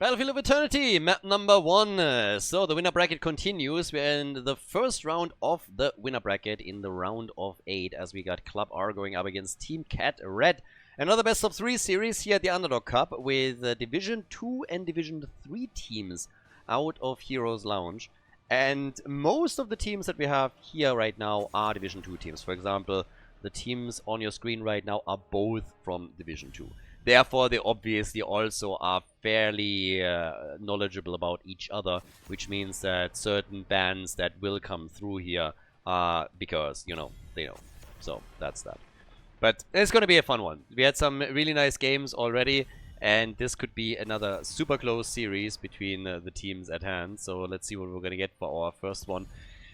Battlefield of Eternity, map number 1. So the winner bracket continues. We're in the first round of the winner bracket in the round of 8 as we got Club R going up against Team Cat Red. Another best of 3 series here at the Underdog Cup with Division 2 and Division 3 teams out of Heroes Lounge. And most of the teams that we have here right now are Division 2 teams. For example, the teams on your screen right now are both from Division 2. Therefore, they obviously also are fairly knowledgeable about each other, which means that certain bans that will come through here are because, you know, they know. So, that's that. But it's going to be a fun one. We had some really nice games already, and this could be another super close series between the teams at hand. So, let's see what we're going to get for our first one.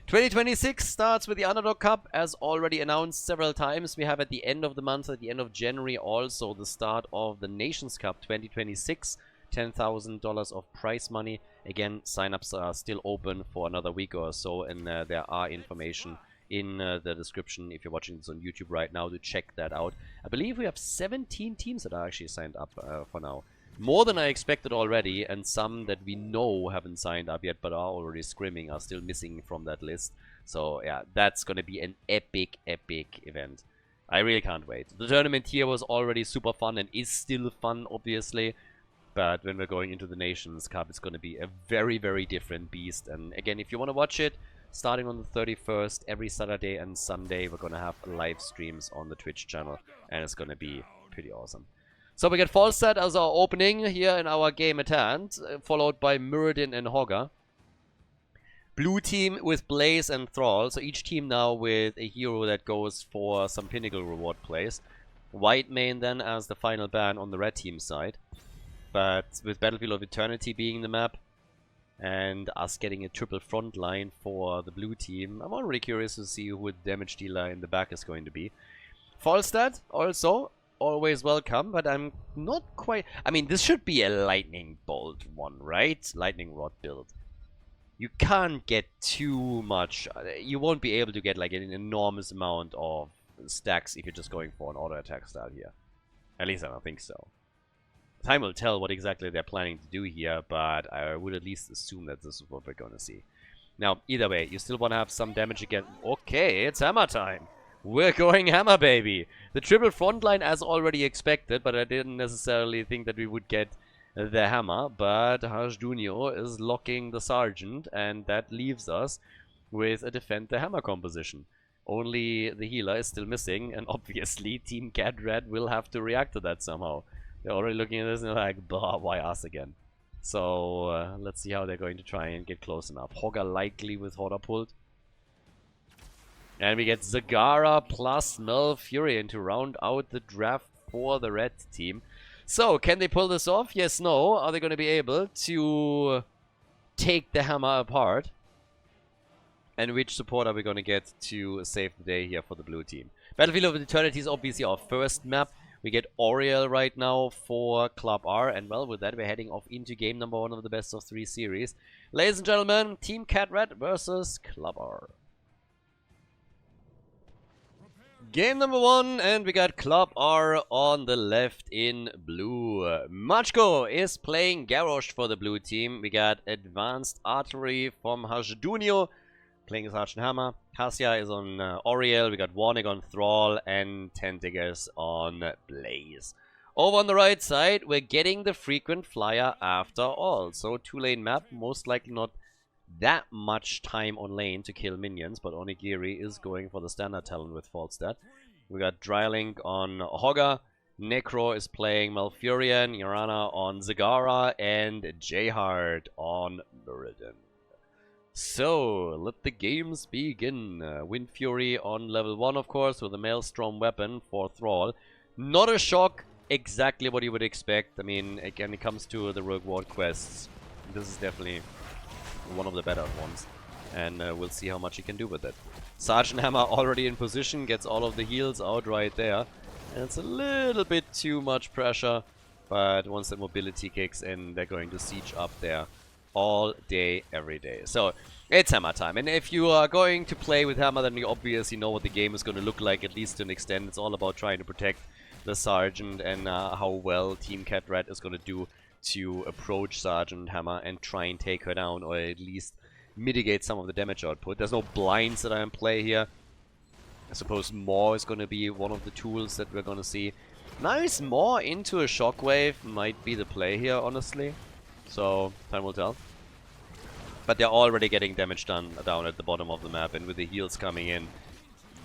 2026 starts with the Underdog Cup, as already announced several times. We have at the end of the month, at the end of January, also the start of the Nations Cup 2026. $10,000 of prize money. Again, sign-ups are still open for another week or so, and there are information in the description if you're watching this on YouTube right now to check that out. I believe we have 17 teams that are actually signed up for now. More than I expected already, and some that we know haven't signed up yet but are already scrimming are still missing from that list. So yeah, that's gonna be an epic event. I really can't wait. The tournament here was already super fun and is still fun, obviously. But when we're going into the Nations Cup, it's gonna be a very different beast. And again, if you want to watch it, starting on the 31st, every Saturday and Sunday, we're gonna have live streams on the Twitch channel, and it's gonna be pretty awesome. So we get Falstad as our opening here in our game at hand, followed by Muradin and Hogger. Blue team with Blaze and Thrall, so each team now with a hero that goes for some pinnacle reward plays. White main then as the final ban on the red team side. But with Battlefield of Eternity being the map, and us getting a triple front line for the blue team, I'm already curious to see who the damage dealer in the back is going to be. Falstad also always welcome, but I'm not quite... I mean, this should be a lightning bolt one, right? Lightning rod build. You can't get too much. You won't be able to get like an enormous amount of stacks if you're just going for an auto attack style here. At least I don't think so. Time will tell what exactly they're planning to do here, but I would at least assume that this is what we're going to see. Now, either way, you still want to have some damage again. Okay, it's hammer time. We're going hammer, baby. The triple front line as already expected, but I didn't necessarily think that we would get the hammer. But Khaldor is locking the sergeant, and that leaves us with a defend the hammer composition. Only the healer is still missing, and obviously Team Cat Red will have to react to that somehow. They're already looking at this and they're like, bah, why us again? So let's see how they're going to try and get close enough. Hogger likely with Horder pulled. And we get Zagara plus Malfurion to round out the draft for the red team. So, can they pull this off? Yes, no. Are they going to be able to take the hammer apart? And which support are we going to get to save the day here for the blue team? Battlefield of Eternity is obviously our first map. We get Oriel right now for Club R. And well, with that, we're heading off into game number 1 of the best of 3 series. Ladies and gentlemen, Team Cat Red versus Club R. Game number 1, and we got Club R on the left in blue. Machko is playing Garrosh for the blue team. We got Advanced Artillery from Khaldor playing Sergeant Hammer. Cassia is on Oriel. We got Warnig on Thrall and Tentacles on Blaze. Over on the right side, we're getting the frequent flyer after all. So 2-lane map, most likely not that much time on lane to kill minions, but Onigiri is going for the standard talent with Falstad. We got Drylink on Hogger, Necro is playing Malfurion, Yorana on Zagara, and Jayhard on Muradin. So, let the games begin. Wind Fury on level 1, of course, with a Maelstrom weapon for Thrall. Not a shock, exactly what you would expect. I mean, again, it comes to the reward quests. This is definitely one of the better ones, and we'll see how much he can do with it. Sergeant Hammer already in position, gets all of the heals out right there, and it's a little bit too much pressure, but once the mobility kicks in, they're going to siege up there all day, every day. So it's hammer time, and if you are going to play with hammer, then you obviously know what the game is going to look like, at least to an extent. It's all about trying to protect the sergeant and how well Team Cat Red is going to do to approach Sergeant Hammer and try and take her down, or at least mitigate some of the damage output. There's no blinds that are in play here. I suppose Maw is going to be one of the tools that we're going to see. Nice Maw into a Shockwave might be the play here, honestly. So, time will tell. But they're already getting damage done down at the bottom of the map, and with the heals coming in,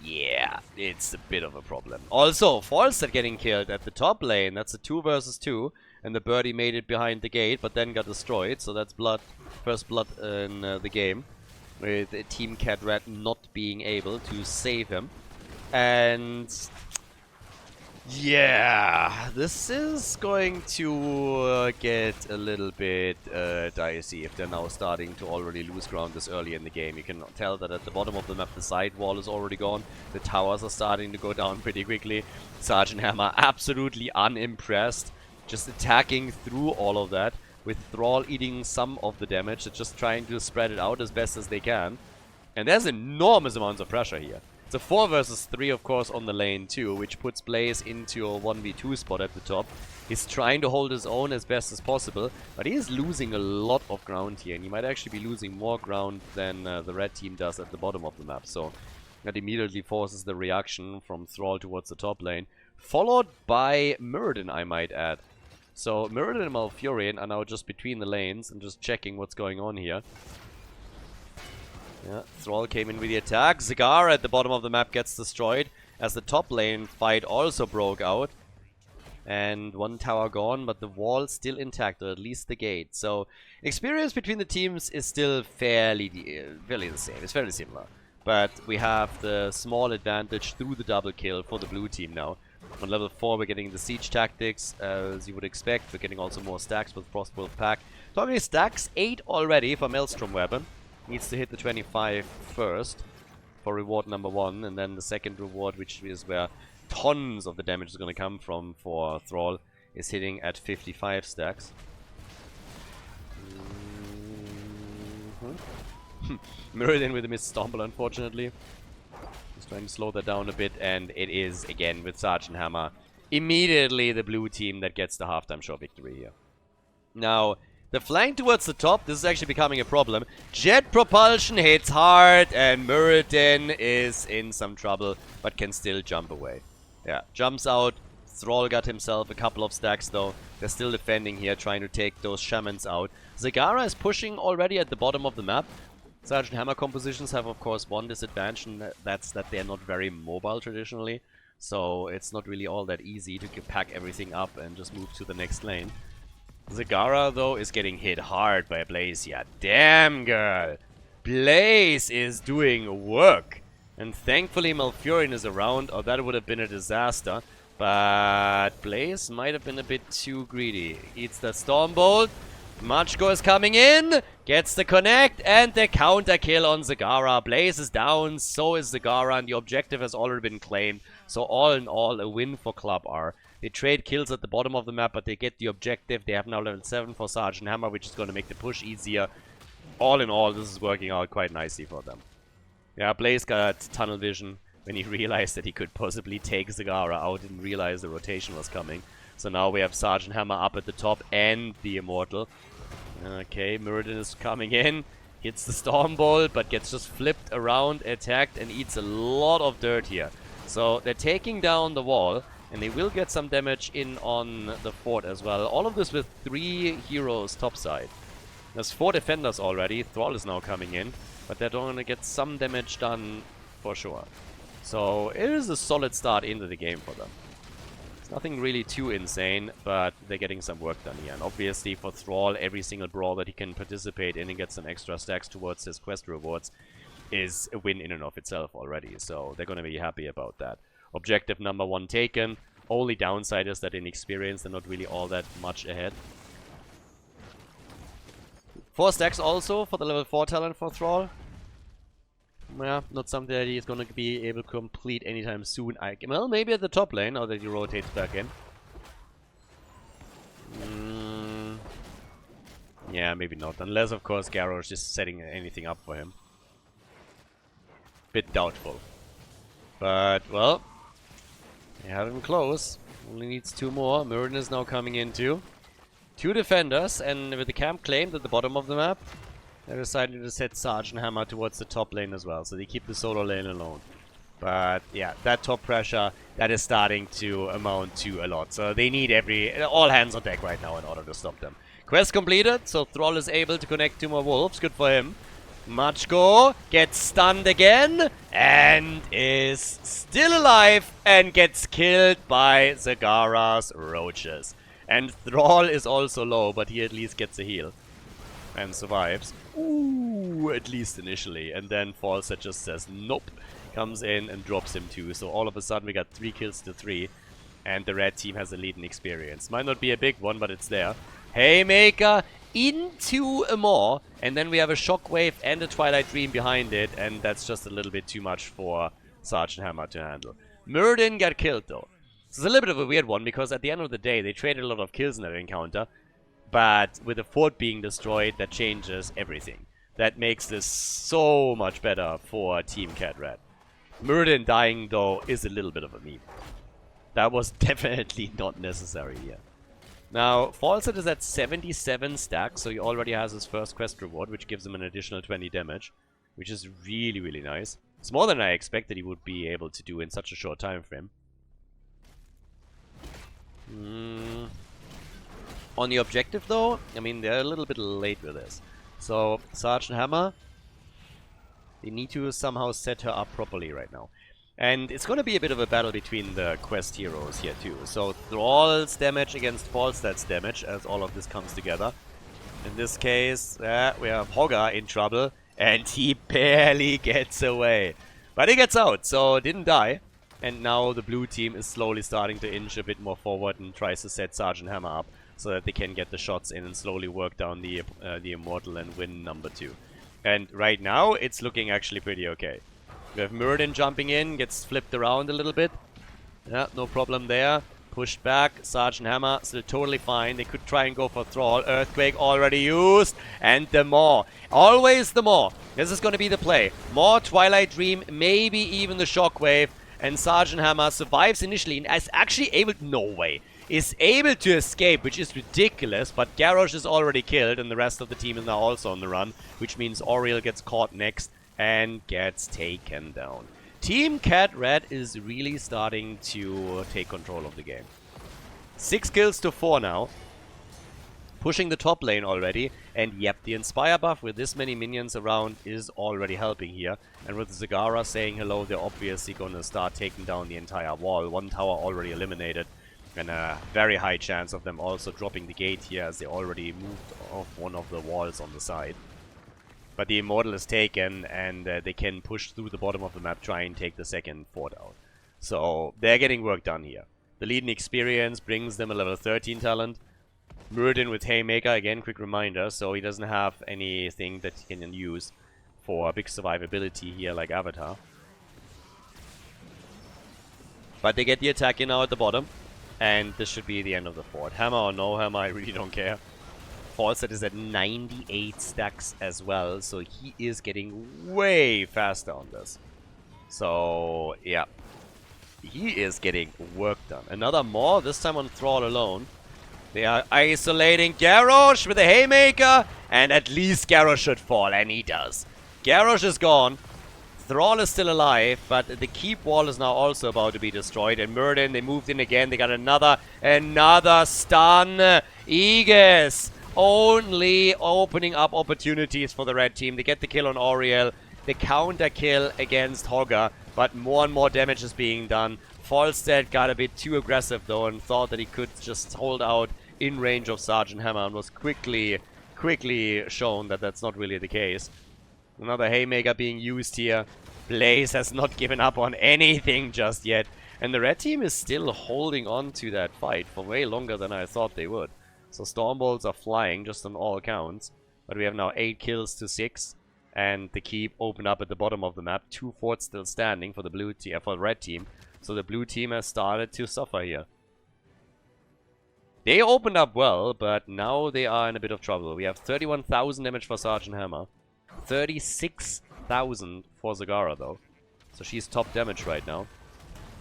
yeah, it's a bit of a problem. Also, Falstad getting killed at the top lane. That's a 2 versus 2, and the birdie made it behind the gate, but then got destroyed. So that's blood, first blood in the game, with Team Cat Red not being able to save him. And yeah, this is going to get a little bit dicey if they're now starting to already lose ground this early in the game. You can tell that at the bottom of the map the side wall is already gone. The towers are starting to go down pretty quickly. Sergeant Hammer absolutely unimpressed, just attacking through all of that, with Thrall eating some of the damage. They're just trying to spread it out as best as they can. And there's enormous amounts of pressure here. It's a 4 versus 3, of course, on the lane too, which puts Blaze into a 1v2 spot at the top. He's trying to hold his own as best as possible, but he is losing a lot of ground here, and he might actually be losing more ground than the red team does at the bottom of the map. So that immediately forces the reaction from Thrall towards the top lane, followed by Muradin, I might add. So Muradin and Malfurion are now just between the lanes and just checking what's going on here. Yeah, Thrall came in with the attack. Zagara at the bottom of the map gets destroyed as the top lane fight also broke out. And one tower gone, but the wall still intact, or at least the gate. So experience between the teams is still fairly the same. It's fairly similar. But we have the small advantage through the double kill for the blue team now. On level 4 we're getting the siege tactics, as you would expect. We're getting also more stacks with Frostwolf pack. Talking stacks, 8 already for Maelstrom weapon. Needs to hit the 25 first for reward number 1, and then the second reward, which is where tons of the damage is going to come from for Thrall, is hitting at 55 stacks. Muradin with a missed stumble, unfortunately. He's trying to slow that down a bit, and it is, again, with Sergeant Hammer, immediately the blue team that gets the halftime show victory here. Now, the flank towards the top, this is actually becoming a problem. Jet propulsion hits hard, and Muradin is in some trouble, but can still jump away. Yeah, jumps out. Thrall got himself a couple of stacks though. They're still defending here, trying to take those shamans out. Zagara is pushing already at the bottom of the map. Sergeant Hammer compositions have of course one disadvantage, and that's that they're not very mobile traditionally. So it's not really all that easy to pack everything up and just move to the next lane. Zagara, though, is getting hit hard by Blaze. Yeah, damn, girl. Blaze is doing work. And thankfully Malfurion is around, or that would have been a disaster. But Blaze might have been a bit too greedy. Eats the Stormbolt. Machko is coming in. Gets the connect, and the counter kill on Zagara. Blaze is down, so is Zagara, and the objective has already been claimed. So all in all, a win for Club R. They trade kills at the bottom of the map, but they get the objective. They have now level 7 for Sergeant Hammer, which is going to make the push easier. All in all, this is working out quite nicely for them. Yeah, Blaze got tunnel vision when he realized that he could possibly take Zagara out and realize the rotation was coming. So now we have Sergeant Hammer up at the top and the Immortal. Okay, Muradin is coming in. Hits the Stormbolt, but gets just flipped around, attacked, and eats a lot of dirt here. So they're taking down the wall. And they will get some damage in on the fort as well. All of this with 3 heroes topside. There's 4 defenders already. Thrall is now coming in. But they're going to get some damage done for sure. So it is a solid start into the game for them. It's nothing really too insane, but they're getting some work done here. And obviously for Thrall, every single brawl that he can participate in and get some extra stacks towards his quest rewards is a win in and of itself already. So they're going to be happy about that. Objective number 1 taken. Only downside is that in experience they're not really all that much ahead. 4 stacks also for the level 4 talent for Thrall. Yeah, not something that he's going to be able to complete anytime soon. Well, maybe at the top lane, now that he rotates back in. Yeah, maybe not. Unless, of course, Garrow is just setting anything up for him. Bit doubtful. But, well, they have him close. Only needs 2 more. Muradin is now coming in too. 2 defenders, and with the camp claimed at the bottom of the map, they decided to set Sarge and Hammer towards the top lane as well, so they keep the solo lane alone. But yeah, that top pressure, that is starting to amount to a lot. So they need all hands on deck right now in order to stop them. Quest completed, so Thrall is able to connect 2 more wolves. Good for him. Machko gets stunned again and is still alive and gets killed by Zagara's roaches. And Thrall is also low, but he at least gets a heal and survives. Ooh, at least initially. And then Falset just says nope. Comes in and drops him too. So all of a sudden we got 3 kills to 3. And the red team has a lead in experience. Might not be a big one, but it's there. Haymaker into a Maw. And then we have a Shockwave and a Twilight Dream behind it. And that's just a little bit too much for Sergeant Hammer to handle. Muradin got killed though. So it's a little bit of a weird one, because at the end of the day they traded a lot of kills in that encounter. But with the fort being destroyed, that changes everything. That makes this so much better for Team Cat Red. Muradin dying, though, is a little bit of a meme. That was definitely not necessary here. Now, Falset is at 77 stacks, so he already has his first quest reward, which gives him an additional 20 damage, which is really, really nice. It's more than I expected he would be able to do in such a short time frame. On the objective, though, I mean, they're a little bit late with this. So, Sergeant Hammer, they need to somehow set her up properly right now. And it's going to be a bit of a battle between the quest heroes here too. So Thrall's damage against Falstad's damage as all of this comes together. In this case, we have Hogger in trouble, and he barely gets away. But he gets out, so didn't die. And now the blue team is slowly starting to inch a bit more forward and tries to set Sergeant Hammer up so that they can get the shots in and slowly work down the Immortal and win number 2. And right now, it's looking actually pretty okay. We have Muradin jumping in, gets flipped around a little bit. Yeah, no problem there. Pushed back, Sergeant Hammer still totally fine. They could try and go for Thrall. Earthquake already used. And the Maw. Always the Maw. This is going to be the play. Maw, Twilight Dream, maybe even the Shockwave. And Sergeant Hammer survives initially and is actually able... No way. Is able to escape, which is ridiculous, but Garrosh is already killed and the rest of the team is now also on the run, which means Oriel gets caught next and gets taken down. Team Cat Red is really starting to take control of the game. 6 kills to 4 now. Pushing the top lane already, and yep, the Inspire buff with this many minions around is already helping here. And with Zagara saying hello, they're obviously going to start taking down the entire wall. 1 tower already eliminated. And a very high chance of them also dropping the gate here, as they already moved off one of the walls on the side. But the Immortal is taken, and they can push through the bottom of the map, try and take the second fort out. So they're getting work done here. The lead in experience brings them a level 13 talent. Muradin with Haymaker, again, quick reminder, so he doesn't have anything that he can use for big survivability here like Avatar. But they get the attack in now at the bottom. And this should be the end of the fort. Hammer or no hammer, I really don't care. Falset is at 98 stacks as well, so he is getting way faster on this. So, yeah. He is getting work done. Another Maw, this time on Thrall alone. They are isolating Garrosh with a Haymaker, and at least Garrosh should fall, and he does. Garrosh is gone. Thrall is still alive, but the keep wall is now also about to be destroyed. And Muradin, they moved in again. They got another stun. Aegis only opening up opportunities for the red team. They get the kill on Oriel. The counter kill against Hogger, but more and more damage is being done. Falstad got a bit too aggressive though and thought that he could just hold out in range of Sergeant Hammer and was quickly shown that that's not really the case. Another Haymaker being used here. Blaze has not given up on anything just yet. And the red team is still holding on to that fight for way longer than I thought they would. So Stormbolts are flying just on all counts. But we have now 8 kills to 6. And the keep opened up at the bottom of the map. 2 forts still standing for the blue team, for the red team. So the blue team has started to suffer here. They opened up well, but now they are in a bit of trouble. We have 31,000 damage for Sergeant Hammer. 36,000 for Zagara though. So she's top damage right now.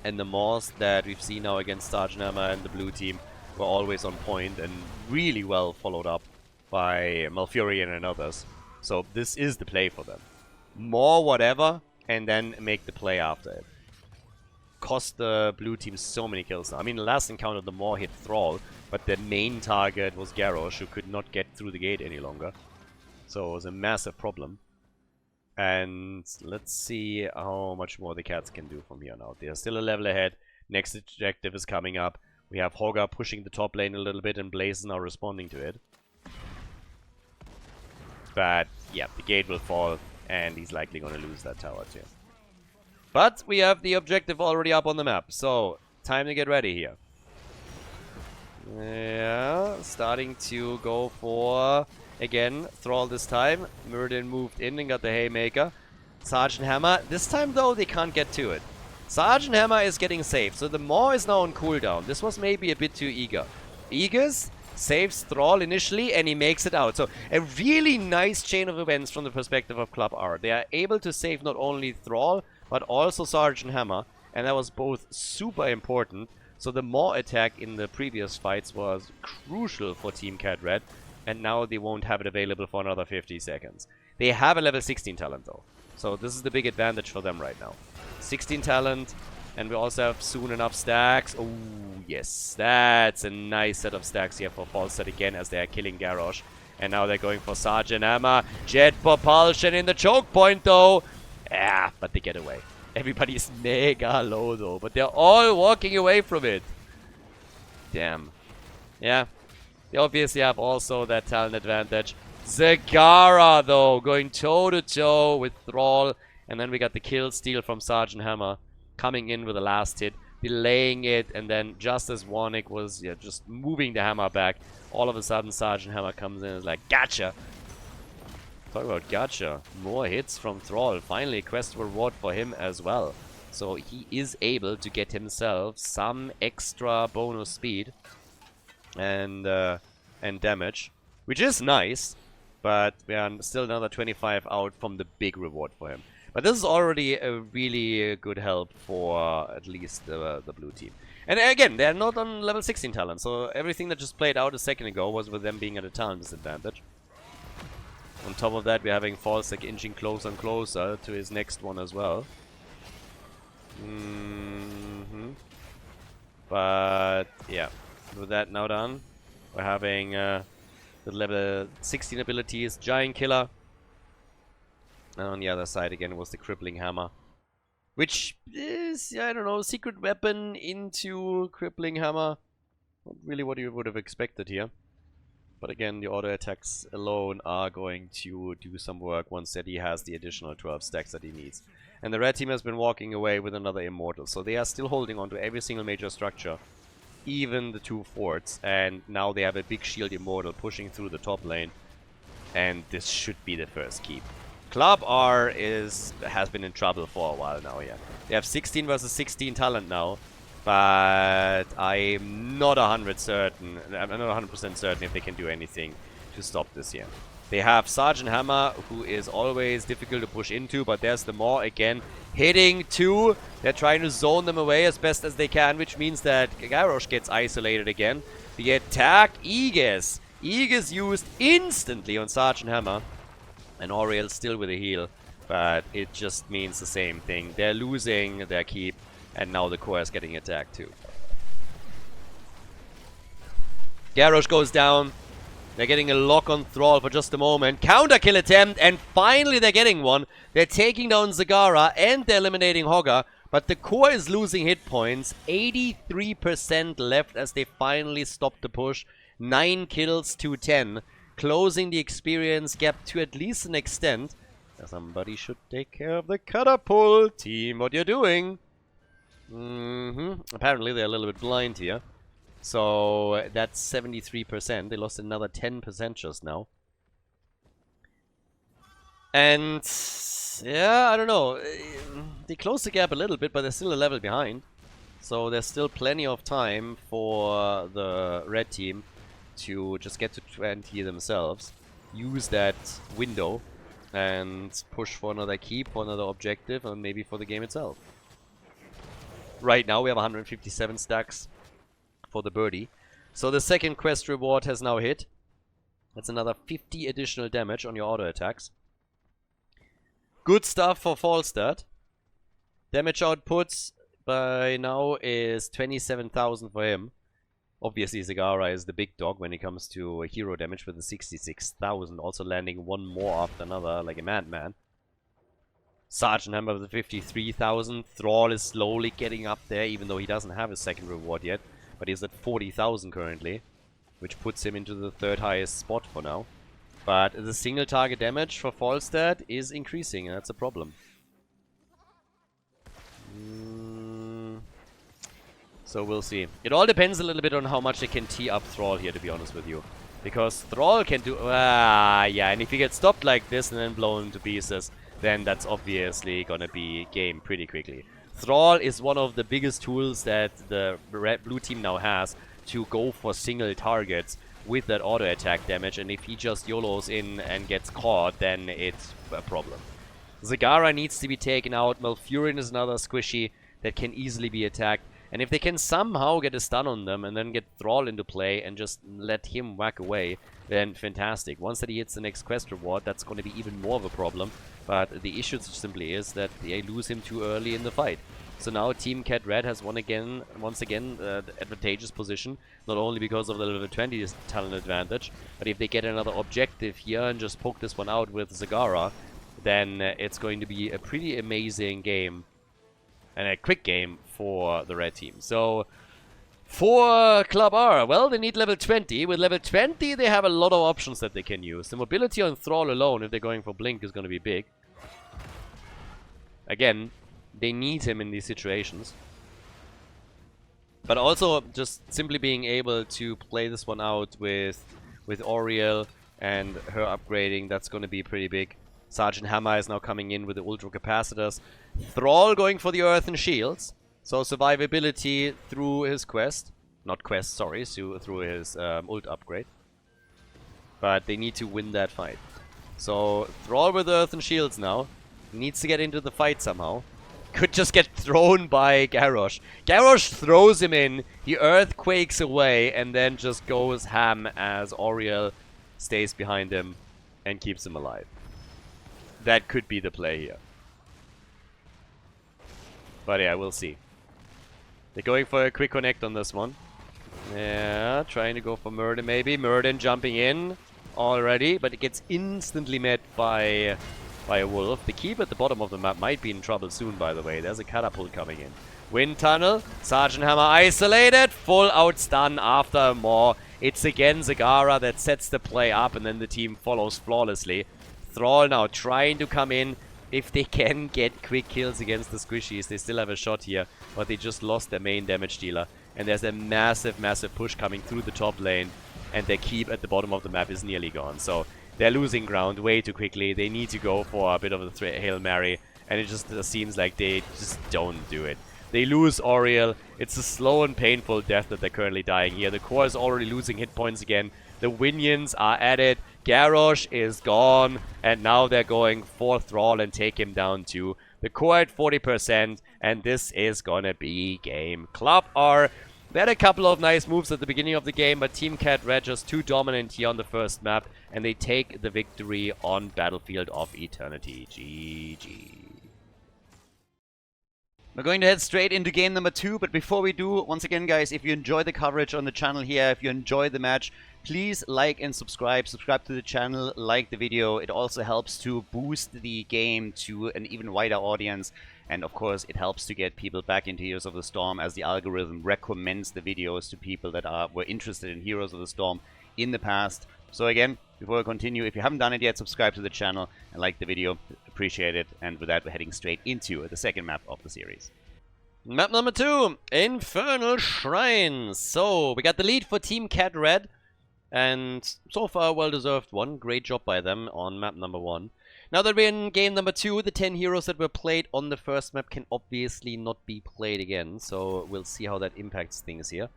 And the Maws that we've seen now against Sergeant Hammer and the blue team, were always on point and really well followed up by Malfurion and others. So this is the play for them. More whatever, and then make the play after it. Cost the blue team so many kills now. I mean, the last encounter, the Maw hit Thrall, but the main target was Garrosh, who could not get through the gate any longer. So it was a massive problem. And let's see how much more the Cats can do from here on out. They are still a level ahead. Next objective is coming up. We have Hogger pushing the top lane a little bit, and Blaze is now responding to it. But, yeah, the gate will fall, and he's likely going to lose that tower too. But we have the objective already up on the map, so time to get ready here. Yeah, starting to go for, again, Thrall this time. Muradin moved in and got the Haymaker. Sergeant Hammer, this time though, they can't get to it. Sergeant Hammer is getting saved, so the Maw is now on cooldown. This was maybe a bit too eager. Aegis saves Thrall initially, and he makes it out. So a really nice chain of events from the perspective of Club R. They are able to save not only Thrall, but also Sergeant Hammer, and that was both super important. So the Maw attack in the previous fights was crucial for Team Cat Red, and now they won't have it available for another 50 seconds. They have a level 16 talent though, so this is the big advantage for them right now. 16 talent, and we also have soon enough stacks. Oh yes, that's a nice set of stacks here for Falstad again, as they are killing Garrosh. And now they're going for Sergeant Hammer. Jet Propulsion in the choke point though. Ah, but they get away. Everybody is mega low though, but they're all walking away from it. Damn. Yeah, they obviously have also that talent advantage. Zagara though, going toe to toe with Thrall. And then we got the kill steal from Sergeant Hammer, coming in with the last hit, delaying it, and then just as Warnick was just moving the hammer back, all of a sudden Sergeant Hammer comes in and is like, gotcha! Talk about gotcha. More hits from Thrall. Finally, a quest reward for him as well. So he is able to get himself some extra bonus speed and damage, which is nice, but we are still another 25 out from the big reward for him. But this is already a really good help for at least the blue team. And again, they're not on level 16 talent, so everything that just played out a second ago was with them being at a talent disadvantage. On top of that, we're having Falstad inching closer and closer to his next one as well. But yeah, with that now done, we're having the level 16 abilities, Giant Killer. And on the other side again was the Crippling Hammer, which is, I don't know, secret weapon into Crippling Hammer. Not really what you would have expected here. But again, the auto attacks alone are going to do some work once that he has the additional 12 stacks that he needs. And the red team has been walking away with another Immortal, so they are still holding on to every single major structure, even the 2 forts, and now they have a big shield Immortal pushing through the top lane, and this should be the first keep. Club R has been in trouble for a while now here. They have 16 versus 16 talent now, but I'm not 100% certain if they can do anything to stop this here. They have Sergeant Hammer, who is always difficult to push into, but there's the Maw again, hitting 2. They're trying to zone them away as best as they can, which means that Garrosh gets isolated again. The attack, Aegis. Aegis used instantly on Sergeant Hammer. And Oriel still with a heal, but it just means the same thing. They're losing their keep, and now the core is getting attacked too. Garrosh goes down. They're getting a lock on Thrall for just a moment. Counter kill attempt, and finally they're getting one. They're taking down Zagara, and they're eliminating Hogger, but the core is losing hit points. 83% left as they finally stop the push. 9 kills to 10. Closing the experience gap to at least an extent. Somebody should take care of the catapult. Team, what you're doing? Apparently they're a little bit blind here. So that's 73%. They lost another 10% just now. And yeah, I don't know. They closed the gap a little bit, but they're still a level behind. So there's still plenty of time for the red team to just get to 20 themselves, use that window, and push for another keep, for another objective, and maybe for the game itself. Right now we have 157 stacks for the birdie. So the second quest reward has now hit. That's another 50 additional damage on your auto attacks. Good stuff for Falstad. Damage outputs by now is 27,000 for him. Obviously, Zagara is the big dog when it comes to hero damage with the 66,000. Also landing one more after another like a madman. Sergeant Hammer with the 53,000. Thrall is slowly getting up there, even though he doesn't have his second reward yet. But he's at 40,000 currently, which puts him into the third highest spot for now. But the single target damage for Falstad is increasing, and that's a problem. So we'll see. It all depends a little bit on how much they can tee up Thrall here, to be honest with you. Because Thrall can do... yeah, and if he gets stopped like this and then blown to pieces, then that's obviously gonna be game pretty quickly. Thrall is one of the biggest tools that the blue team now has to go for single targets with that auto attack damage, and if he just YOLOs in and gets caught, then it's a problem. Zagara needs to be taken out. Malfurion is another squishy that can easily be attacked. And if they can somehow get a stun on them and then get Thrall into play and just let him whack away, then fantastic. Once that he hits the next quest reward, that's going to be even more of a problem. But the issue simply is that they lose him too early in the fight. So now Team Cat Red has once again the advantageous position, not only because of the level 20 talent advantage, but if they get another objective here and just poke this one out with Zagara, then it's going to be a pretty amazing game. And a quick game for the red team. So, for Club R, well, they need level 20. With level 20, they have a lot of options that they can use. The mobility on Thrall alone, if they're going for Blink, is going to be big. Again, they need him in these situations. But also, just simply being able to play this one out with Oriel and her upgrading, that's going to be pretty big. Sergeant Hammer is now coming in with the Ultra Capacitors. Thrall going for the Earthen Shields. So survivability through his quest. Not quest, sorry, through his ult upgrade. But they need to win that fight. So Thrall with Earthen Shields now. Needs to get into the fight somehow. Could just get thrown by Garrosh. Garrosh throws him in. He earthquakes away and then just goes ham as Oriel stays behind him and keeps him alive. That could be the play here. But yeah, we'll see. They're going for a quick connect on this one. Yeah, trying to go for Murden maybe. Murden jumping in already, but it gets instantly met by a wolf. The keep at the bottom of the map might be in trouble soon, by the way. There's a catapult coming in. Wind tunnel. Sergeant Hammer isolated. Full out stun after more. It's again Zagara that sets the play up, and then the team follows flawlessly. Thrall now trying to come in. If they can get quick kills against the squishies, they still have a shot here. But they just lost their main damage dealer. And there's a massive, massive push coming through the top lane. And their keep at the bottom of the map is nearly gone. So they're losing ground way too quickly. They need to go for a bit of a Hail Mary. And it just seems like they just don't do it. They lose Oriel. It's a slow and painful death that they're currently dying here. The core is already losing hit points again. The Winions are at it. Garrosh is gone. And now they're going for Thrall and take him down too. The core at 40%. And this is gonna be game. Club R. They had a couple of nice moves at the beginning of the game, but Team Cat Red just too dominant here on the first map. And they take the victory on Battlefield of Eternity. GG. We're going to head straight into game number 2, but before we do, once again guys, if you enjoy the coverage on the channel here, if you enjoy the match, please like and subscribe. Subscribe to the channel, like the video. It also helps to boost the game to an even wider audience. And of course, it helps to get people back into Heroes of the Storm, as the algorithm recommends the videos to people that were interested in Heroes of the Storm in the past. So again, before we continue, if you haven't done it yet, subscribe to the channel and like the video. Appreciate it. And with that, we're heading straight into the second map of the series. Map number 2, Infernal Shrines. So, we got the lead for Team Cat Red. And so far, a well-deserved one. Great job by them on map number 1. Now that we're in game number 2, the 10 heroes that were played on the first map can obviously not be played again. So, we'll see how that impacts things here.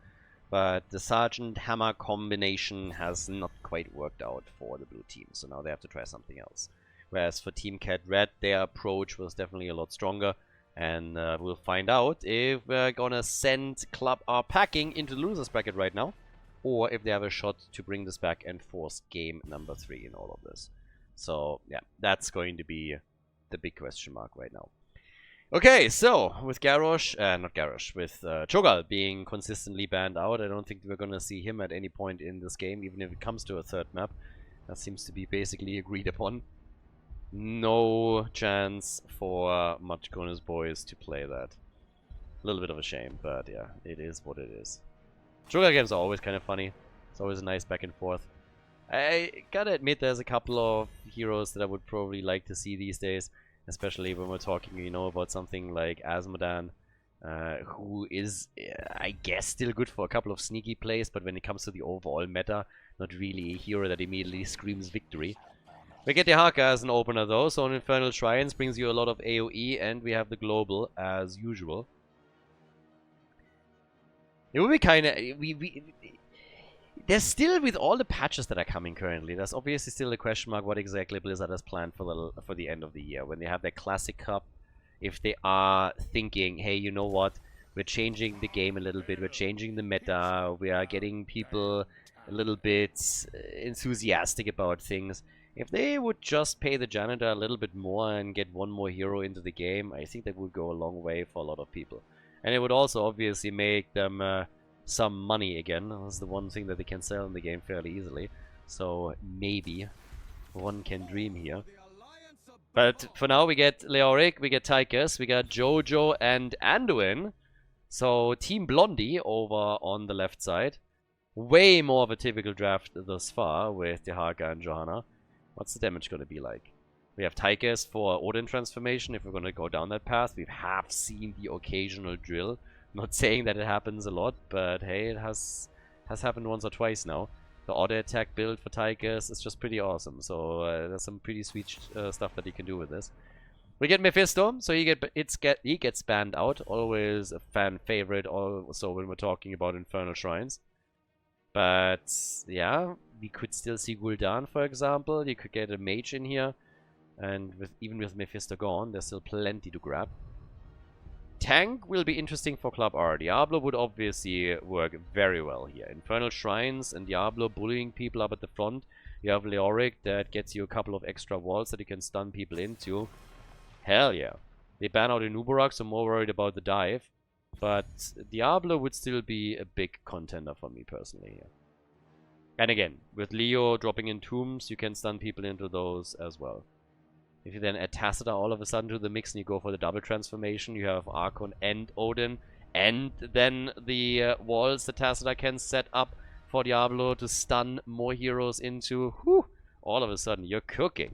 But the Sergeant Hammer combination has not quite worked out for the blue team. So now they have to try something else. Whereas for Team Cat Red, their approach was definitely a lot stronger. And we'll find out if we're gonna send Club R packing into the losers bracket right now, or if they have a shot to bring this back and force game number 3 in all of this. So, yeah, that's going to be the big question mark right now. Okay, so with Garrosh, not Garrosh, with Cho'Gall being consistently banned out, I don't think we're gonna see him at any point in this game, even if it comes to a third map. That seems to be basically agreed upon. No chance for Matchkone's boys to play that. A little bit of a shame, but yeah, it is what it is. Cho'Gall games are always kind of funny. It's always a nice back and forth. I gotta admit there's a couple of heroes that I would probably like to see these days. Especially when we're talking, you know, about something like Azmodan, who is, I guess, still good for a couple of sneaky plays, but when it comes to the overall meta, not really a hero that immediately screams victory. We get the Haka as an opener though, so an Infernal Shrines brings you a lot of AoE, and we have the Global as usual. It would be kind of... There's still, with all the patches that are coming currently, there's obviously still a question mark what exactly Blizzard has planned for the end of the year. When they have their Classic Cup, if they are thinking, hey, you know what, we're changing the game a little bit, we're changing the meta, we are getting people a little bit enthusiastic about things. If they would just pay the janitor a little bit more and get one more hero into the game, I think that would go a long way for a lot of people. And it would also obviously make them... some money again. That's the one thing that they can sell in the game fairly easily. So maybe one can dream here. But for now we get Leoric, we get Tychus, we got Jojo and Anduin. So Team Blondie over on the left side. Way more of a typical draft thus far with Dehaka and Johanna. What's the damage going to be like? We have Tychus for Odin transformation if we're going to go down that path. We have seen the occasional drill. Not saying that it happens a lot, but hey, it has happened once or twice now. The auto attack build for Tychus is just pretty awesome. So there's some pretty sweet stuff that you can do with this. We get Mephisto, so he gets banned out. Always a fan favorite. Also when we're talking about Infernal Shrines. But yeah, we could still see Gul'dan, for example. You could get a mage in here, and even with Mephisto gone, there's still plenty to grab. Tank will be interesting for Club R. Diablo would obviously work very well here. Infernal Shrines and Diablo bullying people up at the front. You have Leoric that gets you a couple of extra walls that you can stun people into. Hell yeah. They ban out Inubarak, so I'm more worried about the dive. But Diablo would still be a big contender for me personally here. And again, with Leo dropping in tombs, you can stun people into those as well. If you then add Tacita all of a sudden to the mix and you go for the double transformation, you have Archon and Odin, and then the walls that Tacita can set up for Diablo to stun more heroes into. Whew, all of a sudden, you're cooking.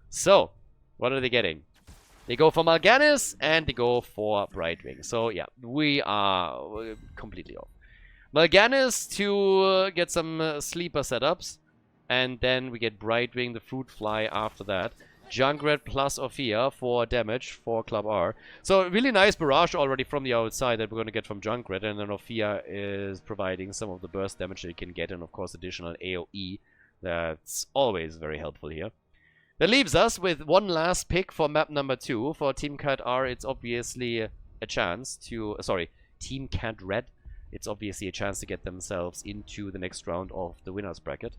So, what are they getting? They go for Mal'Ganis and they go for Brightwing. So, yeah, we are completely off. Mal'Ganis to get some sleeper setups, and then we get Brightwing, the Fruit Fly after that. Junkrat plus Ophia for damage for Club R. So really nice barrage already from the outside that we're going to get from Junkrat, and then Ophia is providing some of the burst damage that you can get, and of course additional AoE. That's always very helpful here. That leaves us with one last pick for map number 2. For Team Cat R, it's obviously a chance to... Sorry, Team Cat Red. It's obviously a chance to get themselves into the next round of the winner's bracket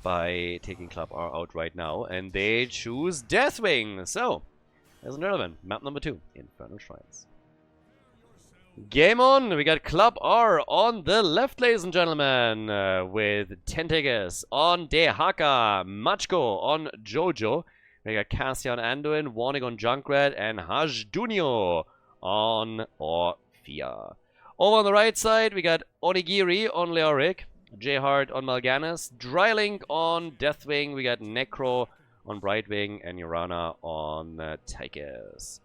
by taking Club R out right now, and they choose Deathwing. So, as an relevant, map number 2, Infernal Shrines. Game on! We got Club R on the left, ladies and gentlemen, with Tentagus on Dehaka, Machko on Jojo. We got Cassia on Anduin, Warning on Junkrat, and Hajjunio on Orphea. Over on the right side, we got Onigiri on Leoric, J-Hard on Mal'Ganis, Drylink on Deathwing, we got Necro on Brightwing, and Urana on Tychus.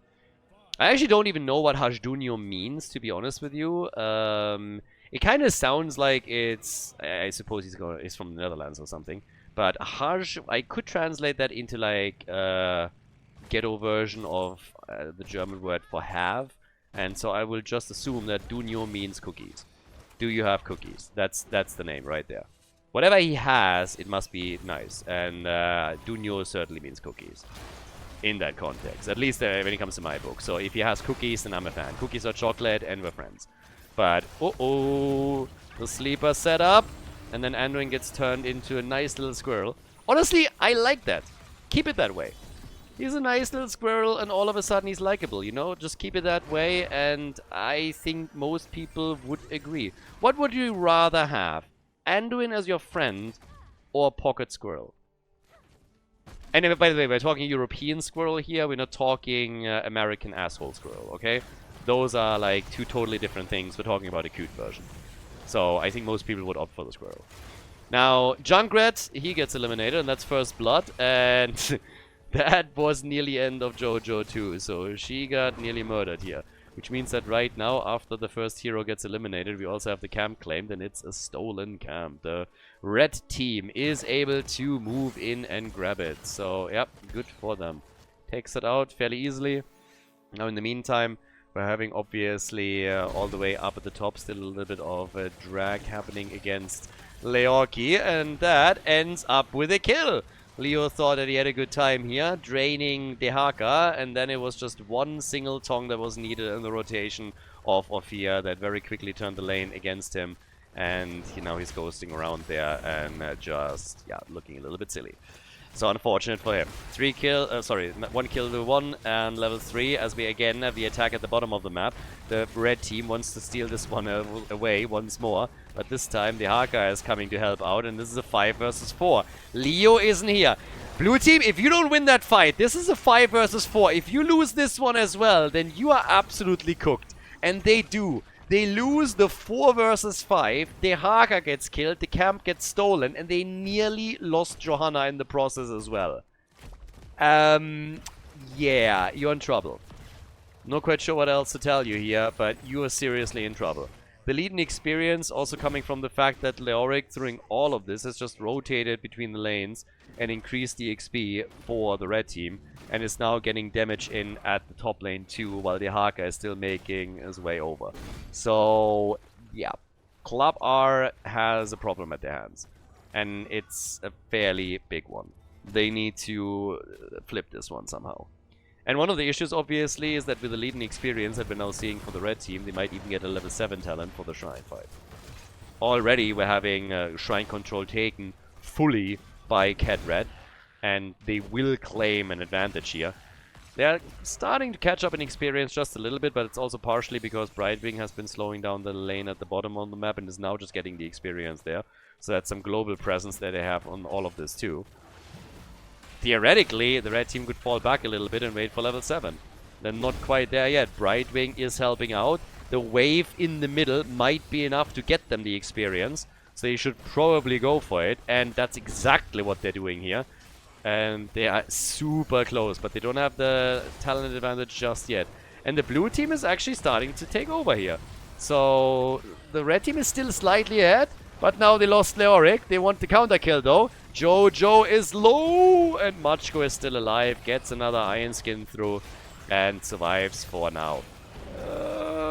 I actually don't even know what Hajjunio means, to be honest with you. It kind of sounds like it's... I suppose he's from the Netherlands or something. But Hajj, I could translate that into like ghetto version of the German word for have. And so I will just assume that Dunio means cookies. Do you have cookies? That's the name right there. Whatever he has, it must be nice. And Dunio certainly means cookies. In that context. At least when it comes to my book. So if he has cookies, then I'm a fan. Cookies or chocolate, and we're friends. But, The sleeper set up, and then Anduin gets turned into a nice little squirrel. Honestly, I like that. Keep it that way. He's a nice little squirrel, and all of a sudden he's likable, you know? Just keep it that way, and I think most people would agree. What would you rather have? Anduin as your friend, or Pocket Squirrel? And by the way, we're talking European squirrel here, we're not talking American asshole squirrel, okay? Those are like two totally different things. We're talking about a cute version. So I think most people would opt for the squirrel. Now, Junkrat, he gets eliminated, and that's first blood, and that was nearly end of JoJo too, so she got nearly murdered here. Which means that right now, after the first hero gets eliminated, we also have the camp claimed, and it's a stolen camp. The red team is able to move in and grab it. So, yep, good for them. Takes it out fairly easily. Now, in the meantime, we're having, obviously, all the way up at the top, still a little bit of a drag happening against Leorki, and that ends up with a kill. Leo thought that he had a good time here, draining Dehaka, and then it was just one single Tong that was needed in the rotation of Orphea that very quickly turned the lane against him, and now he's ghosting around there and just, yeah, looking a little bit silly. So unfortunate for him. 1 kill to 1 and level 3 as we again have the attack at the bottom of the map. The red team wants to steal this one away once more, but this time the Haka is coming to help out, and this is a 5 versus 4. Leo isn't here. Blue team, if you don't win that fight, this is a 5 versus 4. If you lose this one as well, then you are absolutely cooked. And they do. They lose the 4 versus 5, the Haka gets killed, the camp gets stolen, and they nearly lost Johanna in the process as well. Yeah, you're in trouble. Not quite sure what else to tell you here, but you are seriously in trouble. The lead in experience also coming from the fact that Leoric, during all of this, has just rotated between the lanes and increased the XP for the red team, and is now getting damage in at the top lane too, while the Haka is still making his way over. So, yeah. Club R has a problem at their hands, and it's a fairly big one. They need to flip this one somehow. And one of the issues, obviously, is that with the leading experience that we're now seeing for the red team, they might even get a level 7 talent for the Shrine fight. Already, we're having Shrine control taken fully by Cat Red, and they will claim an advantage here. They're starting to catch up in experience just a little bit, but it's also partially because Brightwing has been slowing down the lane at the bottom of the map and is now just getting the experience there. So that's some global presence that they have on all of this too. Theoretically, the red team could fall back a little bit and wait for level 7. They're not quite there yet. Brightwing is helping out. The wave in the middle might be enough to get them the experience, so they should probably go for it, and that's exactly what they're doing here. And they are super close, but they don't have the talent advantage just yet. And the blue team is actually starting to take over here. So the red team is still slightly ahead, but now they lost Leoric. They want the counter kill though. Jojo is low, and Machko is still alive, gets another Iron Skin through, and survives for now.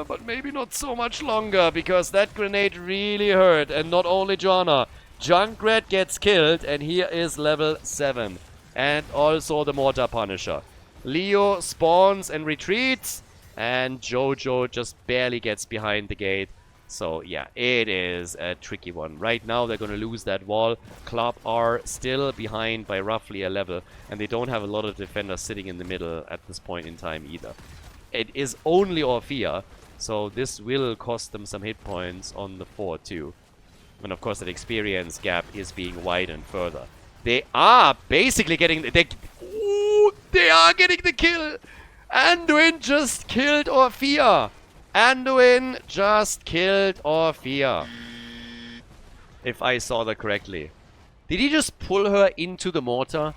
But maybe not so much longer, because that grenade really hurt, and not only Johanna. Junkrat gets killed, and here is level 7. And also the Mortar Punisher. Leo spawns and retreats, and Jojo just barely gets behind the gate. So yeah, it is a tricky one. Right now they're going to lose that wall. Club are still behind by roughly a level, and they don't have a lot of defenders sitting in the middle at this point in time either. It is only Orphea, so this will cost them some hit points on the 4 too. And of course that experience gap is being widened further. They are basically getting they are getting the kill. Anduin just killed Orphea. Anduin just killed Orphea. If I saw that correctly. Did he just pull her into the mortar?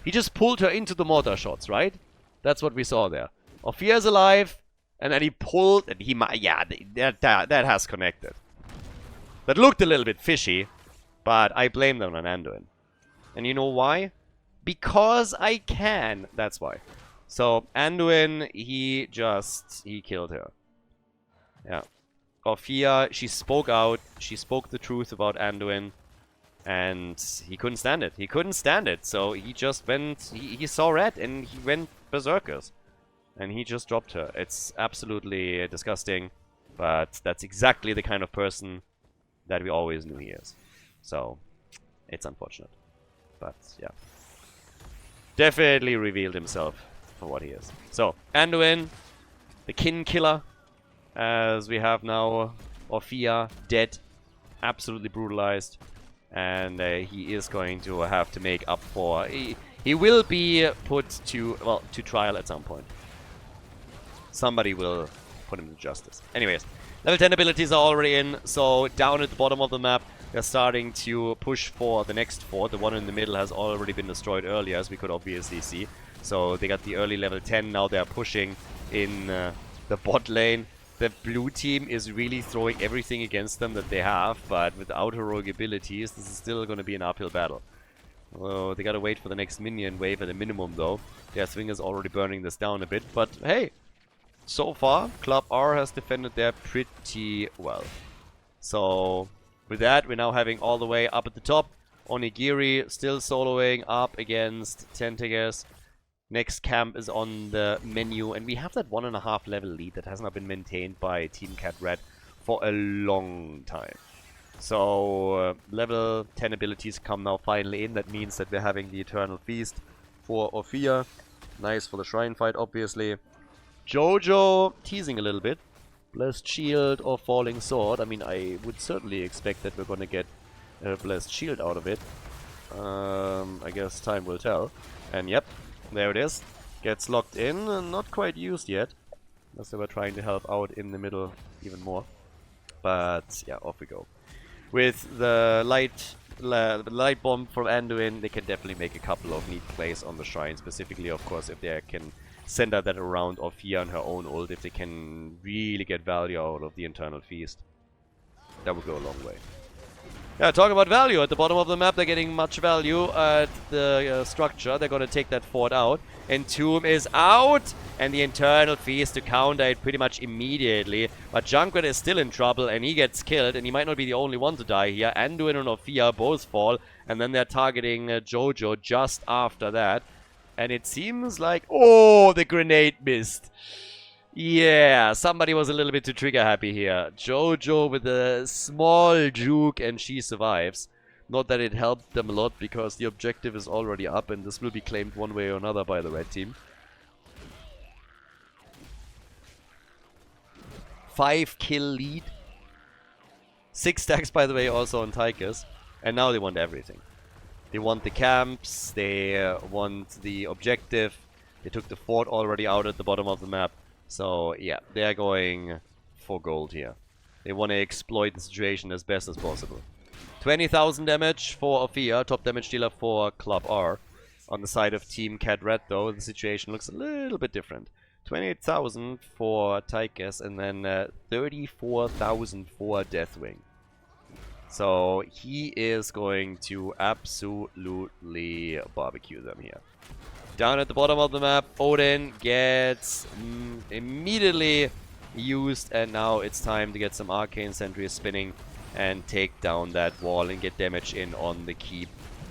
He just pulled her into the mortar shots, right? That's what we saw there. Orphea is alive, and then he pulled, and that has connected. That looked a little bit fishy, but I blame them on Anduin. And you know why? Because I can. That's why. So, Anduin, he killed her. Yeah. Orphea, she spoke out. She spoke the truth about Anduin. And he couldn't stand it. He couldn't stand it. So, he just went... He saw red and he went berserkers. And he just dropped her. It's absolutely disgusting. But that's exactly the kind of person that we always knew he is. So, it's unfortunate. But, yeah. Definitely revealed himself for what he is. So, Anduin, the kin killer, as we have now Orphea dead, absolutely brutalized, and he is going to have to make up for... He will be put to, well, to trial at some point. Somebody will put him to justice. Anyways, level 10 abilities are already in, so down at the bottom of the map, they're starting to push for the next fort. The one in the middle has already been destroyed earlier, as we could obviously see. So they got the early level 10, now they're pushing in the bot lane. The blue team is really throwing everything against them that they have, but without heroic abilities, this is still going to be an uphill battle. Well, they gotta wait for the next minion wave at a minimum, though. Their swing is already burning this down a bit, but hey, so far, Club R has defended there pretty well. So, with that, we're now having all the way up at the top. Onigiri still soloing up against Tentagas. Next camp is on the menu, and we have that 1.5 level lead that has not been maintained by Team Cat Red for a long time. So, level 10 abilities come now finally in. That means that we're having the Eternal Feast for Orphea. Nice for the Shrine fight, obviously. Jojo teasing a little bit. Blessed Shield or Falling Sword. I mean, I would certainly expect that we're going to get a Blessed Shield out of it. I guess time will tell. And yep, there it is. Gets locked in, not quite used yet. Unless they were trying to help out in the middle even more. But yeah, off we go. With the light bomb from Anduin, they can definitely make a couple of neat plays on the shrine. Specifically, of course, if they can center that around Orphea and her own ult, if they can really get value out of the Eternal Feast, that would go a long way. Yeah, talk about value. At the bottom of the map, they're getting much value at the structure. They're going to take that fort out. Entomb is out, and the Eternal Feast to counter it pretty much immediately. But Junkrat is still in trouble, and he gets killed, and he might not be the only one to die here. Anduin and Orphea both fall, and then they're targeting Jojo just after that. And it seems like... Oh, the grenade missed. Yeah, somebody was a little bit too trigger happy here. Jojo with a small juke, and she survives. Not that it helped them a lot, because the objective is already up, and this will be claimed one way or another by the red team. 5-kill lead. 6 stacks, by the way, also on Tychus. And now they want everything. They want the camps, they want the objective. They took the fort already out at the bottom of the map. So, yeah, they're going for gold here. They want to exploit the situation as best as possible. 20,000 damage for Orphea, top damage dealer for Club R. On the side of Team Cat Red, though, the situation looks a little bit different. 28,000 for Tychus, and then 34,000 for Deathwing. So, he is going to absolutely barbecue them here. Down at the bottom of the map, Odin gets immediately used, and now it's time to get some Arcane Sentries spinning and take down that wall and get damage in on the keep,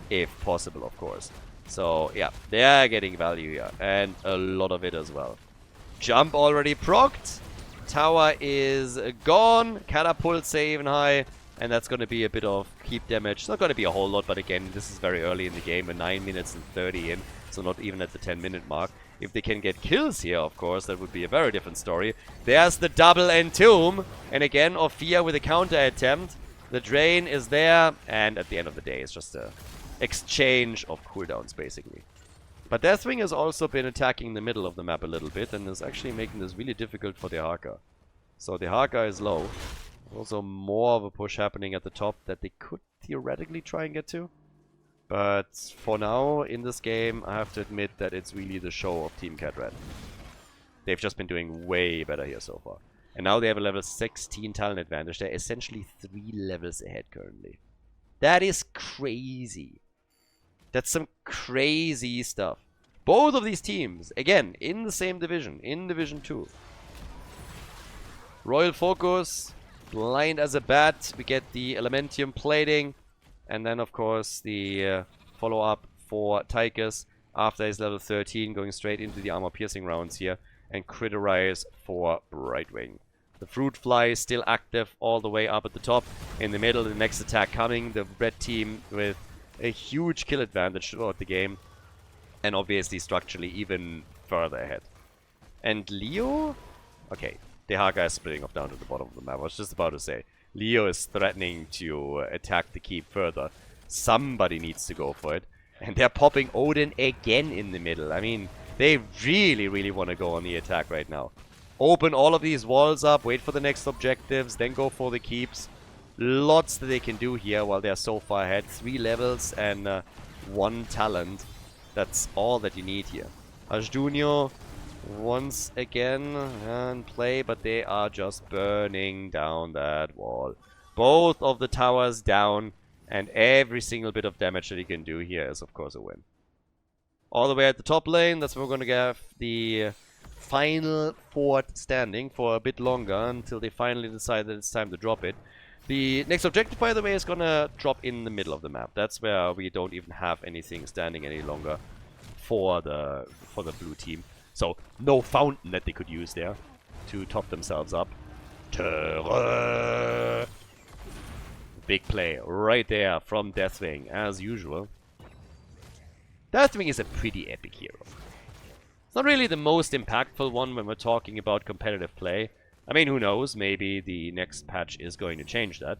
if possible, of course. So, yeah, they are getting value here, and a lot of it as well. Jump already procced, tower is gone, catapult save high, and that's going to be a bit of keep damage. It's not going to be a whole lot, but again, this is very early in the game, we're 9 minutes and 30 in. So not even at the 10-minute mark. If they can get kills here, of course, that would be a very different story. There's the double Entomb. And again, Orphea with a counter attempt. The drain is there. And at the end of the day, it's just a exchange of cooldowns, basically. But Deathwing has also been attacking the middle of the map a little bit. And is actually making this really difficult for the Dehaka. So the Dehaka is low. Also more of a push happening at the top that they could theoretically try and get to. But for now, in this game, I have to admit that it's really the show of Team Cat Red. They've just been doing way better here so far. And now they have a level 16 talent advantage. They're essentially 3 levels ahead currently. That is crazy. That's some crazy stuff. Both of these teams, again, in the same division, in Division 2. Royal Focus, blind as a bat. We get the Elementium plating. And then, of course, the follow-up for Tychus after his level 13, going straight into the armor-piercing rounds here. And Criterize for Brightwing. The Fruit Fly is still active all the way up at the top. In the middle, the next attack coming. The red team with a huge kill advantage throughout the game. And obviously structurally even further ahead. And Leo? Okay, Dehaka is splitting off down to the bottom of the map. I was just about to say. Leo is threatening to attack the keep further. Somebody needs to go for it. And they're popping Odin again in the middle. I mean, they really, really want to go on the attack right now. Open all of these walls up, wait for the next objectives, then go for the keeps. Lots that they can do here while they're so far ahead. 3 levels and 1 talent. That's all that you need here. Arjunio once again and play, but they are just burning down that wall. Both of the towers down, and every single bit of damage that he can do here is of course a win. All the way at the top lane, that's where we're gonna have the final fort standing for a bit longer until they finally decide that it's time to drop it. The next objective, by the way, is gonna drop in the middle of the map. That's where we don't even have anything standing any longer for the blue team. So, no fountain that they could use there to top themselves up. Terror! Big play right there from Deathwing, as usual. Deathwing is a pretty epic hero. It's not really the most impactful one when we're talking about competitive play. I mean, who knows, maybe the next patch is going to change that.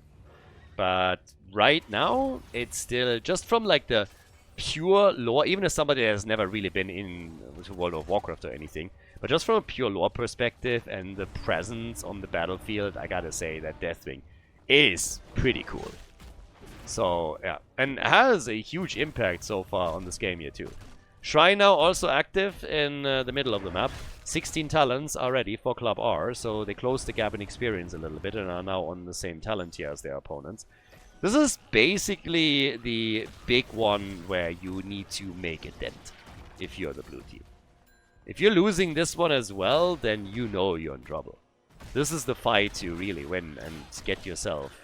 But right now, it's still just from like the pure lore, even as somebody that has never really been in World of Warcraft or anything, but just from a pure lore perspective and the presence on the battlefield, I gotta say that Deathwing is pretty cool. So, yeah, and has a huge impact so far on this game here too. Shrine now also active in the middle of the map. 16 talents are ready for Club R, so they closed the gap in experience a little bit and are now on the same talent tier as their opponents. This is basically the big one where you need to make a dent if you're the blue team. If you're losing this one as well, then you know you're in trouble. This is the fight to really win and get yourself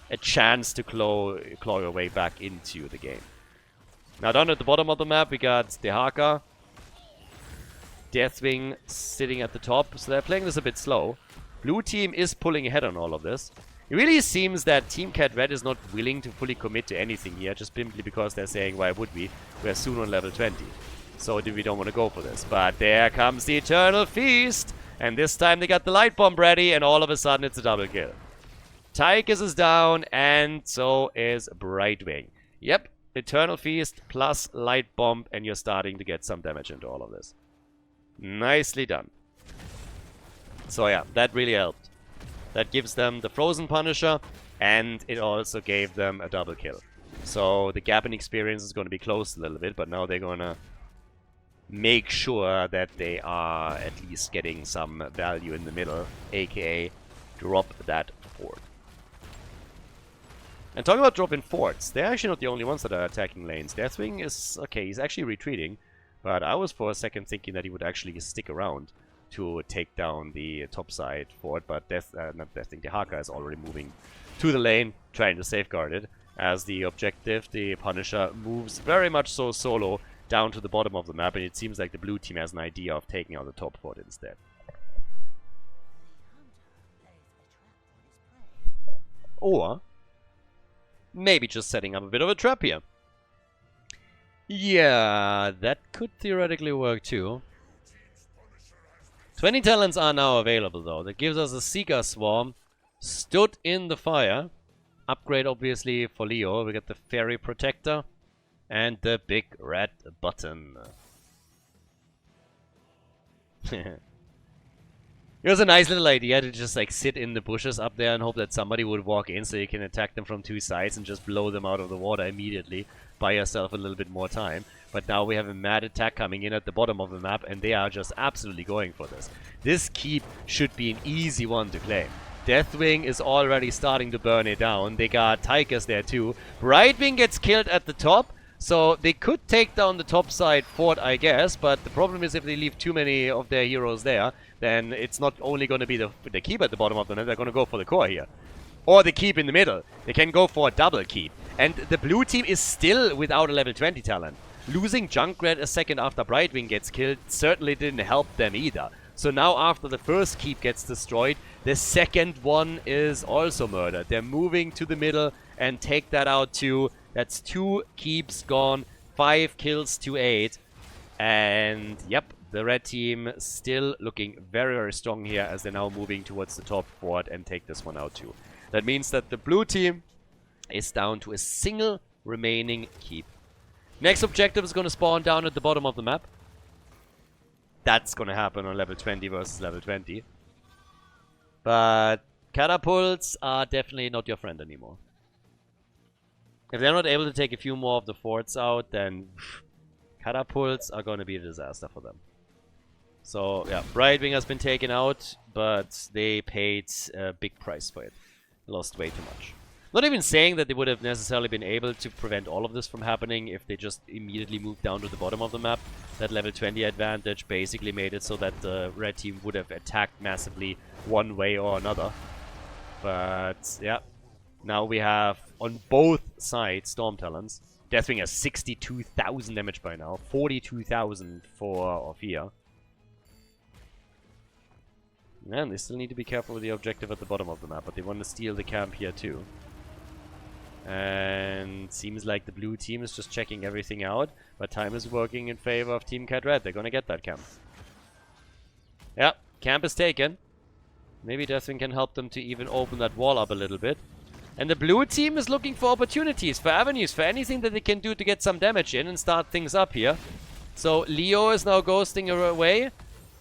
a chance to claw your way back into the game. Now down at the bottom of the map we got Dehaka, Deathwing sitting at the top, so they're playing this a bit slow. Blue team is pulling ahead on all of this. It really seems that Team Cat Red is not willing to fully commit to anything here, just simply because they're saying, why would we? We're soon on level 20. So we don't want to go for this. But there comes the Eternal Feast! And this time they got the Light Bomb ready, and all of a sudden it's a double kill. Tychus is down, and so is Brightwing. Yep, Eternal Feast plus Light Bomb, and you're starting to get some damage into all of this. Nicely done. So yeah, that really helped. That gives them the Frozen Punisher, and it also gave them a double kill. So the gap in experience is going to be closed a little bit, but now they're going to make sure that they are at least getting some value in the middle, aka drop that fort. And talking about dropping forts, they're actually not the only ones that are attacking lanes. Deathwing is, okay, he's actually retreating, but I was for a second thinking that he would actually stick around to take down the topside fort, but Dehaka is already moving to the lane, trying to safeguard it, as the objective, the Punisher, moves very much so solo down to the bottom of the map, and it seems like the blue team has an idea of taking out the top fort instead. Or maybe just setting up a bit of a trap here. Yeah, that could theoretically work too. 20 talents are now available though. That gives us a Seeker Swarm. Stood in the fire. Upgrade obviously for Leo. We got the Fairy Protector. And the big red button. It was a nice little idea to just like sit in the bushes up there and hope that somebody would walk in so you can attack them from 2 sides and just blow them out of the water immediately. Buy yourself a little bit more time. But now we have a mad attack coming in at the bottom of the map, and they are just absolutely going for this. This keep should be an easy one to claim. Deathwing is already starting to burn it down. They got Tychus there too. Brightwing gets killed at the top, so they could take down the top side fort, I guess, but the problem is if they leave too many of their heroes there, then it's not only going to be the keep at the bottom of the net, they're going to go for the core here. Or the keep in the middle. They can go for a double keep. And the blue team is still without a level 20 talent. Losing Junkrat a second after Brightwing gets killed certainly didn't help them either. So now after the first keep gets destroyed, the second one is also murdered. They're moving to the middle and take that out too. That's 2 keeps gone, 5 kills to 8. And yep, the red team still looking very, very strong here as they're now moving towards the top fort and take this one out too. That means that the blue team is down to a single remaining keep. Next objective is going to spawn down at the bottom of the map. That's going to happen on level 20 versus level 20. But catapults are definitely not your friend anymore. If they're not able to take a few more of the forts out, then catapults are going to be a disaster for them. So, yeah, Brightwing has been taken out, but they paid a big price for it. Lost way too much. Not even saying that they would have necessarily been able to prevent all of this from happening if they just immediately moved down to the bottom of the map. That level 20 advantage basically made it so that the red team would have attacked massively one way or another. But, yeah. Now we have, on both sides, Storm Talons. Deathwing has 62,000 damage by now. 42,000 for Ophir. Man, they still need to be careful with the objective at the bottom of the map, but they want to steal the camp here too. And seems like the blue team is just checking everything out, but time is working in favor of Team Cat Red. They're gonna get that camp. Yeah, camp is taken. Maybe Deathwing can help them to even open that wall up a little bit. And the blue team is looking for opportunities, for avenues, for anything that they can do to get some damage in and start things up here. So Leo is now ghosting away.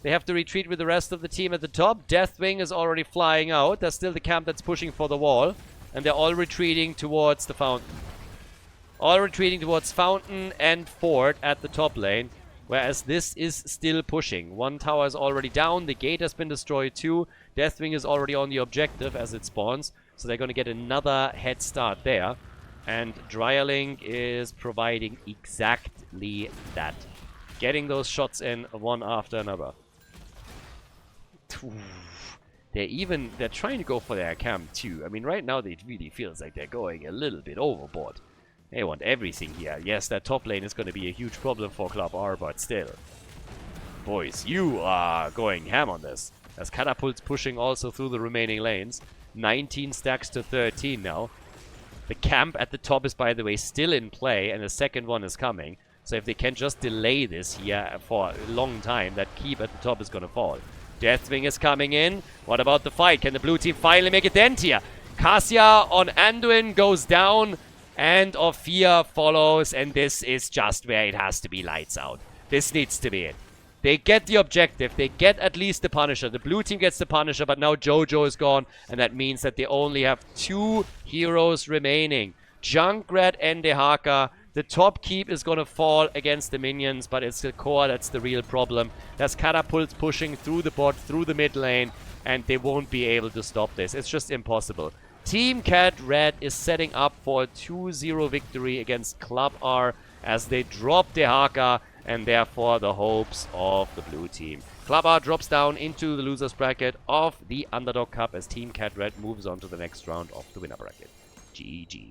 They have to retreat with the rest of the team at the top. Deathwing is already flying out. There's still the camp that's pushing for the wall. And they're all retreating towards the fountain. All retreating towards fountain and fort at the top lane. Whereas this is still pushing. One tower is already down. The gate has been destroyed too. Deathwing is already on the objective as it spawns. So they're going to get another head start there. And Dryerling is providing exactly that. Getting those shots in one after another. They're trying to go for their camp too. I mean, right now it really feels like they're going a little bit overboard. They want everything here. Yes, that top lane is going to be a huge problem for Club R, but still. Boys, you are going ham on this. As Catapult's pushing also through the remaining lanes. 19 stacks to 13 now. The camp at the top is, by the way, still in play, and the second one is coming. So if they can just delay this here for a long time, that keep at the top is going to fall. Deathwing is coming in. What about the fight? Can the blue team finally make a dent here? Cassia on Anduin goes down. And Ophir follows. And this is just where it has to be lights out. This needs to be it. They get the objective. They get at least the Punisher. The blue team gets the Punisher. But now Jojo is gone. And that means that they only have 2 heroes remaining. Junkrat and Dehaka. The top keep is going to fall against the minions, but it's the core that's the real problem. There's catapults pushing through the bot, through the mid lane, and they won't be able to stop this. It's just impossible. Team Cat Red is setting up for a 2-0 victory against Club R as they drop Dehaka, and therefore the hopes of the blue team. Club R drops down into the losers bracket of the Underdog Cup as Team Cat Red moves on to the next round of the winner bracket. GG.